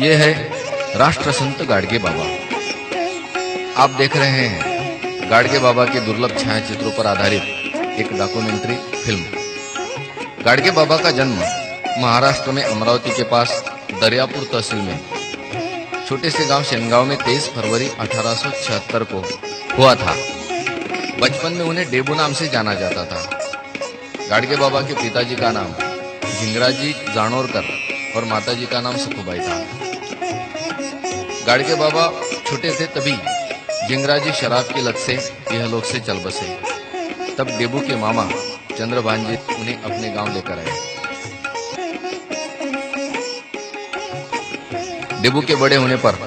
ये है राष्ट्र संत गाडगे बाबा। आप देख रहे हैं गाडगे बाबा के दुर्लभ छायाचित्रों पर आधारित एक डॉक्यूमेंट्री फिल्म। गाडगे बाबा का जन्म महाराष्ट्र में अमरावती के पास दरियापुर तहसील में छोटे से गांव शेनगांव में 23 फरवरी 1876 को हुआ था। बचपन में उन्हें डेबू नाम से जाना जाता था। गाडगे बाबा के पिताजी का नाम झिंगराजी जानोरकर और माताजी का नाम सखुबाई था। गाडगे बाबा छोटे थे तभी झिंगराजी शराब की लत से यह लोक से चल बसे। तब डेबू के मामा चंद्रभांजी उन्हें अपने गांव लेकर आए। डेबू के बड़े होने पर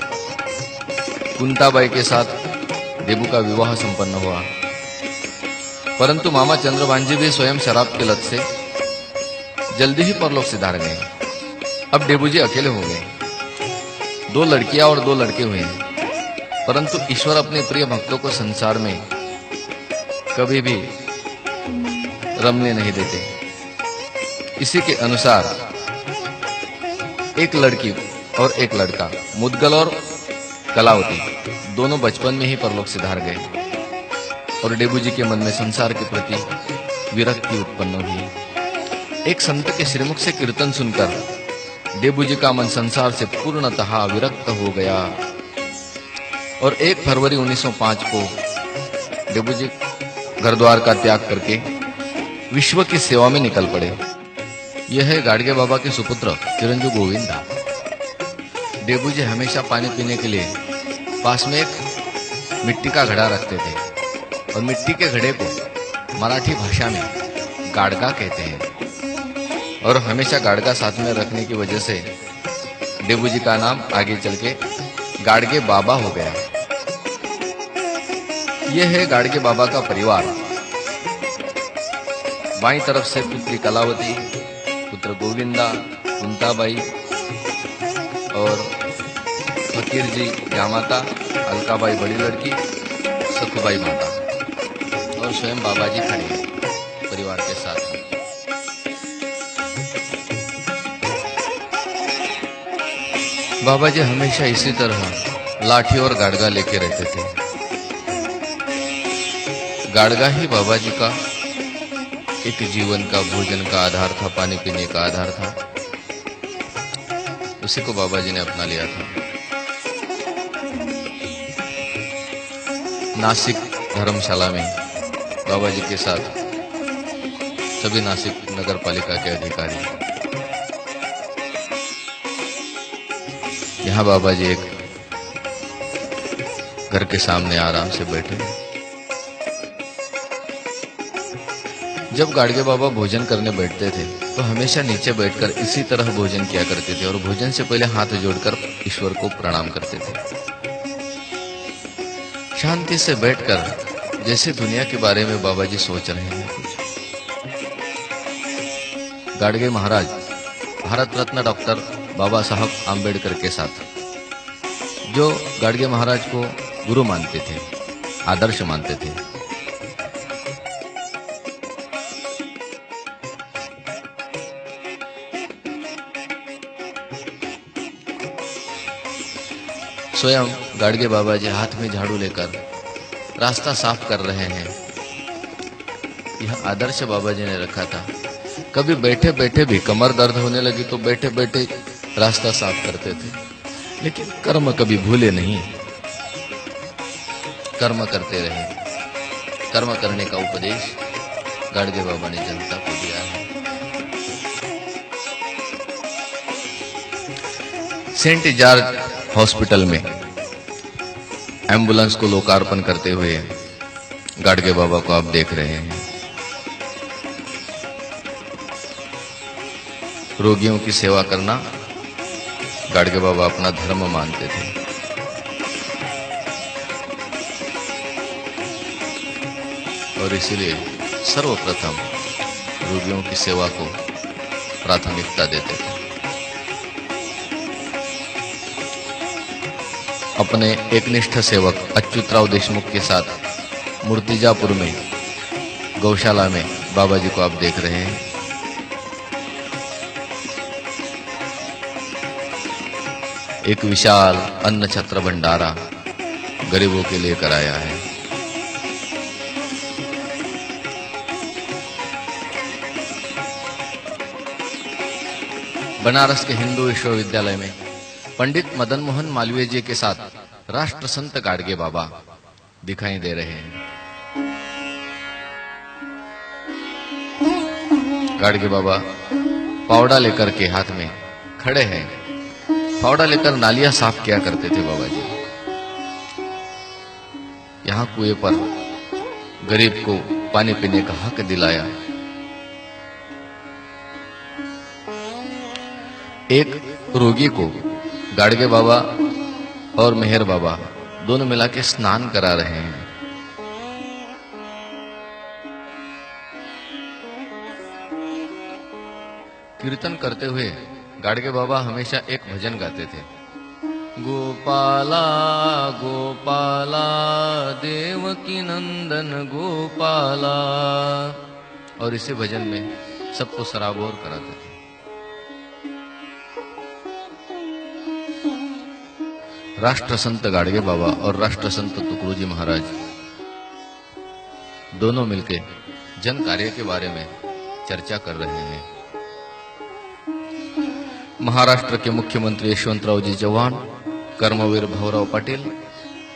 कुंताबाई के साथ डेबू का विवाह संपन्न हुआ, परंतु मामा चंद्रभांजी भी स्वयं शराब की लत से जल्दी ही परलोक सिधार गए। अब डेबू जी अकेले हो गए। 2 लड़कियां और 2 लड़के हुए, परंतु ईश्वर अपने प्रिय भक्तों को संसार में कभी भी रमने नहीं देते। इसी के अनुसार एक लड़की और एक लड़का मुदगल और कलावती दोनों बचपन में ही परलोक सिधार गए और डेबू जी के मन में संसार के प्रति विरक्ति उत्पन्न हुई। एक संत के श्रीमुख से कीर्तन सुनकर डेबू जी का मन संसार से पूर्णतः विरक्त हो गया और 1 फरवरी 1905 को डेबू जी घर द्वार का त्याग करके विश्व की सेवा में निकल पड़े। यह है गाडगे बाबा के सुपुत्र चिरंजीव गोविंदा। डेबू जी हमेशा पानी पीने के लिए पास में एक मिट्टी का घड़ा रखते थे और मिट्टी के घड़े को मराठी भाषा में गाडगा कहते हैं और हमेशा गाडगा साथ में रखने की वजह से डेबू जी का नाम आगे चल के गाडगे बाबा हो गया। यह है गाडगे बाबा का परिवार। बाईं तरफ से पुत्री कलावती, पुत्र गोविंदा, कुंताबाई और फकीर जी जामाता, अलकाबाई बड़ी लड़की, सखुबाई माता और स्वयं बाबा जी खड़े हैं परिवार के साथ। बाबा जी हमेशा इसी तरह लाठी और गाडगा लेके रहते थे। गाडगा ही बाबा जी का एक जीवन का, भोजन का आधार था, पानी पीने का आधार था। उसी को बाबा जी ने अपना लिया था। नासिक धर्मशाला में बाबा जी के साथ सभी नासिक नगर पालिका के अधिकारी। यहाँ बाबा जी एक घर के सामने आराम से बैठे। जब गाडगे बाबा भोजन करने बैठते थे तो हमेशा नीचे बैठकर इसी तरह भोजन किया करते थे और भोजन से पहले हाथ जोड़कर ईश्वर को प्रणाम करते थे। शांति से बैठकर जैसे दुनिया के बारे में बाबा जी सोच रहे हैं कुछ। गाडगे महाराज भारत रत्न डॉक्टर बाबा साहब आम्बेडकर के साथ, जो गाडगे महाराज को गुरु मानते थे, आदर्श मानते थे, स्वयं गाडगे बाबा जी हाथ में झाड़ू लेकर रास्ता साफ कर रहे हैं। यह आदर्श बाबा जी ने रखा था। कभी बैठे बैठे भी कमर दर्द होने लगी तो बैठे बैठे रास्ता साफ करते थे, लेकिन कर्म कभी भूले नहीं, कर्म करते रहे। कर्म करने का उपदेश गाडगे बाबा ने जनता को दिया है। सेंट जॉर्ज हॉस्पिटल में एम्बुलेंस को लोकार्पण करते हुए गाडगे बाबा को आप देख रहे हैं। रोगियों की सेवा करना गाडगे बाबा अपना धर्म मानते थे। और इसीलिए सर्वप्रथम रोगियों की सेवा को प्राथमिकता देते थे। अपने एकनिष्ठ सेवक अच्युतराव देशमुख के साथ मूर्तिजापुर में गौशाला में बाबा जी को आप देख रहे हैं। एक विशाल अन्न छत्र भंडारा गरीबों के लिए कराया है। बनारस के हिंदू विश्वविद्यालय में पंडित मदन मोहन मालवीय जी के साथ राष्ट्र संत गाडगे बाबा दिखाई दे रहे हैं। गाडगे बाबा फावड़ा लेकर के हाथ में खड़े हैं। फावड़ा लेकर नालियां साफ किया करते थे बाबा जी। यहां कुएं पर गरीब को पानी पीने का हक दिलाया। एक रोगी को गाडगे बाबा और मेहर बाबा दोनों मिला के स्नान करा रहे हैं। कीर्तन करते हुए गाडगे बाबा हमेशा एक भजन गाते थे, गोपाला गोपाला देवकी नंदन गोपाला, और इसी भजन में सबको सराबोर कराते थे। राष्ट्र संत गाडगे बाबा और राष्ट्र संत तुकडोजी महाराज दोनों मिलके जन कार्य के बारे में चर्चा कर रहे हैं। महाराष्ट्र के मुख्यमंत्री यशवंतराव जी चव्हाण, कर्मवीर भाऊराव पाटील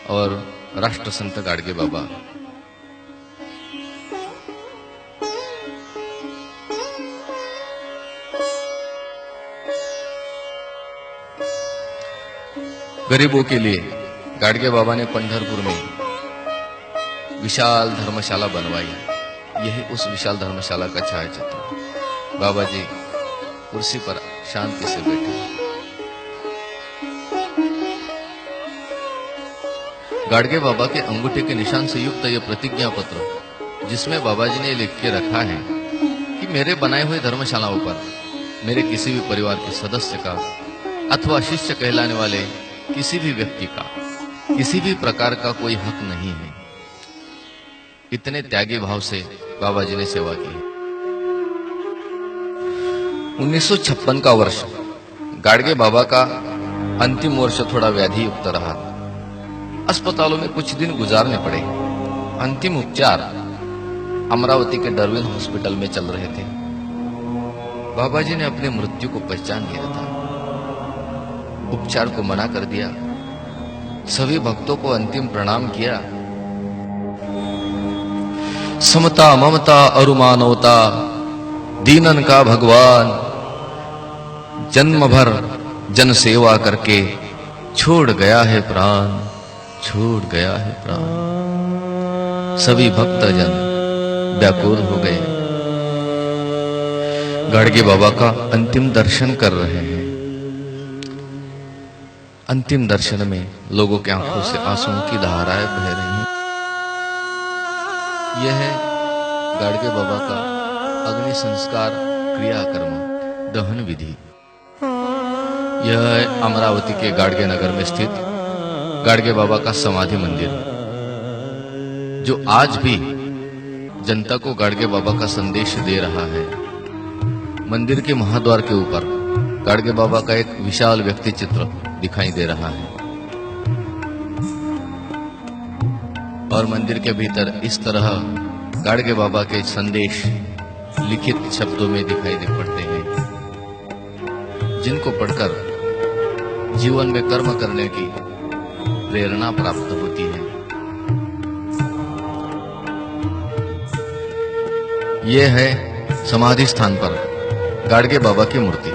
और राष्ट्र संत गाडगे बाबा गरीबों के लिए गाडगे बाबा ने पंढरपुर में विशाल धर्मशाला बनवाई। यही उस विशाल धर्मशाला का छायाचित्र। बाबा जी कुर्सी पर शांति से बैठे। गाडगे बाबा के अंगूठे के निशान से युक्त यह प्रतिज्ञा पत्र, जिसमें बाबा जी ने लिख के रखा है कि मेरे बनाए हुए धर्मशालाओं पर मेरे किसी भी परिवार के सदस्य का अथवा शिष्य कहलाने वाले किसी भी व्यक्ति का किसी भी प्रकार का कोई हक नहीं है। इतने त्यागी भाव से बाबा जी ने सेवा की। 1956 का वर्ष गाडगे बाबा का अंतिम वर्ष थोड़ा व्याधि युक्त रहा। अस्पतालों में कुछ दिन गुजारने पड़े। अंतिम उपचार अमरावती के डार्विन हॉस्पिटल में चल रहे थे। बाबा जी ने अपनी मृत्यु को पहचान लिया था। उपचार को मना कर दिया। सभी भक्तों को अंतिम प्रणाम किया। समता ममता और मानवता दीनन का भगवान, जन्म भर जन सेवा करके छोड़ गया है प्राण, छोड़ गया है प्राण। सभी भक्तजन व्याकुल हो गए। गाडगे बाबा का अंतिम दर्शन कर रहे हैं। अंतिम दर्शन में लोगों के आंखों से आंसुओं की धाराएं बह रही हैं। यह है गाडगे बाबा का अग्नि संस्कार क्रियाकर्म दहन विधि। यह है अमरावती के गाडगे नगर में स्थित गाडगे बाबा का समाधि मंदिर, जो आज भी जनता को गाडगे बाबा का संदेश दे रहा है। मंदिर के महाद्वार के ऊपर गाडगे बाबा का एक विशाल व्यक्ति चित्र दिखाई दे रहा है और मंदिर के भीतर इस तरह गाडगे बाबा के संदेश लिखित शब्दों में दिखाई दे पड़ते हैं, जिनको पढ़कर जीवन में कर्म करने की प्रेरणा प्राप्त होती है। यह है समाधि स्थान पर गाडगे बाबा की मूर्ति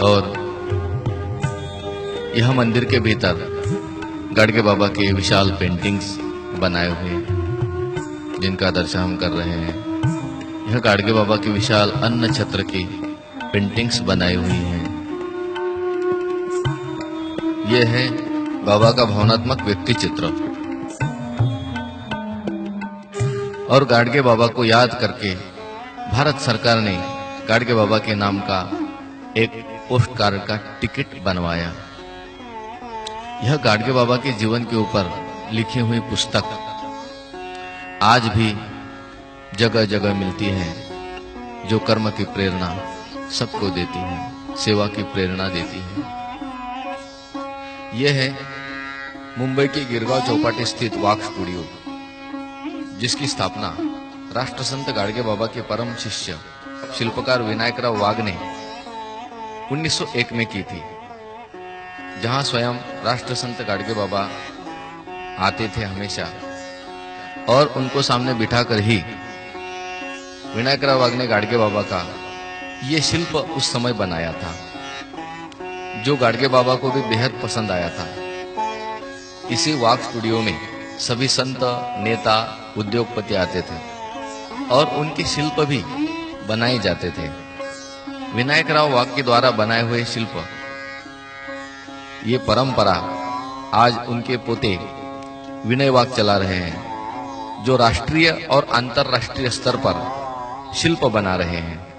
और यह मंदिर के भीतर गाडगे बाबा के विशाल पेंटिंग्स बनाए हुए हैं, जिनका दर्शन हम कर रहे हैं। यह गाडगे बाबा के विशाल अन्न छत्र की पेंटिंग्स बनाई हुई हैं। यह है बाबा का भावनात्मक व्यक्ति चित्र और गाडगे बाबा को याद करके भारत सरकार ने गाडगे बाबा के नाम का एक पोस्ट कार्ड का टिकट बनवाया। यह गाडगे बाबा के जीवन के ऊपर लिखी हुई पुस्तक आज भी जगह जगह मिलती है, जो कर्म की प्रेरणा सबको देती है, सेवा की प्रेरणा देती है। यह है मुंबई के गिरगांव चौपाटी स्थित वाक स्टूडियो, जिसकी स्थापना राष्ट्रसंत गाडगे बाबा के परम शिष्य शिल्पकार विनायकराव वाघ ने 1901 में की थी, जहां स्वयं राष्ट्रसंत गाडगे बाबा आते थे हमेशा, और उनको सामने बिठाकर ही विनायकराव वाघ ने गाडगे बाबा का ये शिल्प उस समय बनाया था, जो गाडगे बाबा को भी बेहद पसंद आया था। इसी वाक स्टूडियो में सभी संत, नेता, उद्योगपति आते थे और उनके शिल्प भी बनाए जाते थे। विनायकराव वाघ के द्वारा बनाए हुए शिल्प, ये परंपरा आज उनके पोते विनय वाघ चला रहे हैं, जो राष्ट्रीय और अंतरराष्ट्रीय स्तर पर शिल्प बना रहे हैं।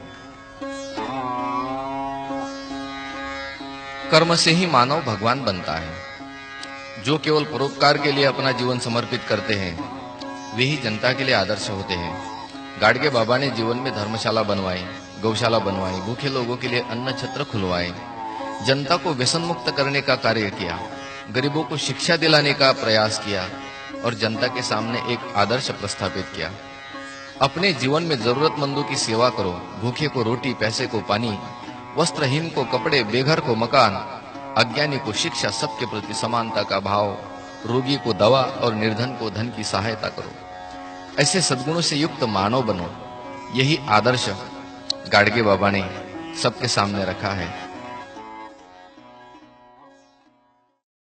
कर्म से ही मानव भगवान बनता है। जो केवल परोपकार के लिए अपना जीवन समर्पित करते हैं, वे ही जनता के लिए आदर्श होते हैं। गाडगे बाबा ने जीवन में धर्मशाला बनवाई, गौशाला बनवाई, भूखे लोगों के लिए अन्न छत्र खुलवाए, जनता को व्यसन मुक्त करने का कार्य किया, गरीबों को शिक्षा दिलाने का प्रयास किया और जनता के सामने एक आदर्श प्रस्थापित किया। अपने जीवन में जरूरतमंदों की सेवा करो, भूखे को रोटी, पैसे को पानी, वस्त्रहीन को कपड़े, बेघर को मकान, अज्ञानी को शिक्षा, सबके प्रति समानता का भाव, रोगी को दवा और निर्धन को धन की सहायता करो। ऐसे सद्गुणों से युक्त मानव बनो। यही आदर्श गाडगे बाबा ने सबके सामने रखा है।